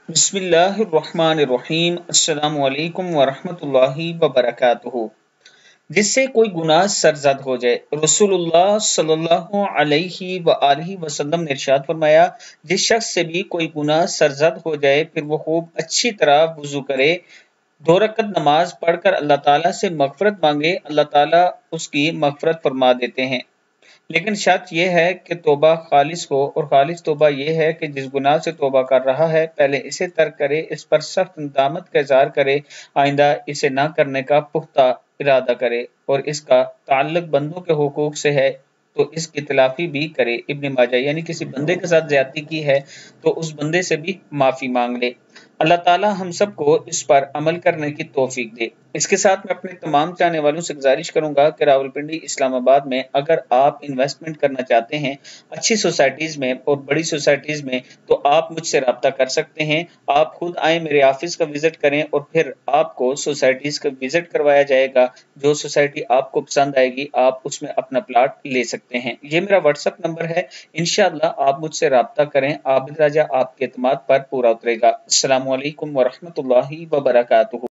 بسم اللہ الرحمن الرحیم۔ السلام علیکم ورحمۃ اللہ وبرکاتہ۔ جس سے کوئی گناہ سرزد ہو جائے، رسول اللہ صلی اللہ علیہ وآلہ وسلم نے ارشاد فرمایا، جس شخص سے بھی کوئی گناہ سرزد ہو جائے پھر وہ خوب اچھی طرح وضو کرے، 2 رکعت نماز پڑھ کر اللہ تعالیٰ سے مغفرت مانگے، اللہ تعالیٰ اس کی مغفرت فرما دیتے ہیں۔ لیکن شرط یہ ہے کہ توبہ خالص ہو، اور خالص توبہ یہ ہے کہ جس گناہ سے توبہ کر رہا ہے پہلے اسے ترک کرے، اس پر سخت ندامت کا اظہار کرے، آئندہ اسے نہ کرنے کا پختہ ارادہ کرے، اور اس کا تعلق بندوں کے حقوق سے ہے تو اس کی تلافی بھی کرے۔ ابن ماجہ، یعنی کسی بندے کے ساتھ زیادتی کی ہے تو اس بندے سے بھی معافی مانگ لے۔ اللہ تعالی ہم سب کو اس پر عمل کرنے کی توفیق دے۔ اس کے ساتھ میں اپنے تمام چاہنے والوں سے گزارش کروں گا کہ راولپنڈی اسلام آباد میں اگر آپ انویسٹمنٹ کرنا چاہتے ہیں اچھی سوسائٹیز میں اور بڑی سوسائٹیز میں، تو آپ مجھ سے رابطہ کر سکتے ہیں۔ آپ خود آئیں، میرے آفس کا وزٹ کریں، اور پھر آپ کو سوسائٹیز کا وزٹ کروایا جائے گا۔ جو سوسائٹی آپ کو پسند آئے گی آپ اس میں اپنا پلاٹ لے سکتے ہیں۔ یہ میرا واٹس ایپ نمبر ہے، انشاءاللہ آپ مجھ سے رابطہ کریں۔ عابد راجہ آپ کے اعتماد پر پورا اترے گا۔ السلام علیکم ورحمۃ اللہ وبرکاتہ۔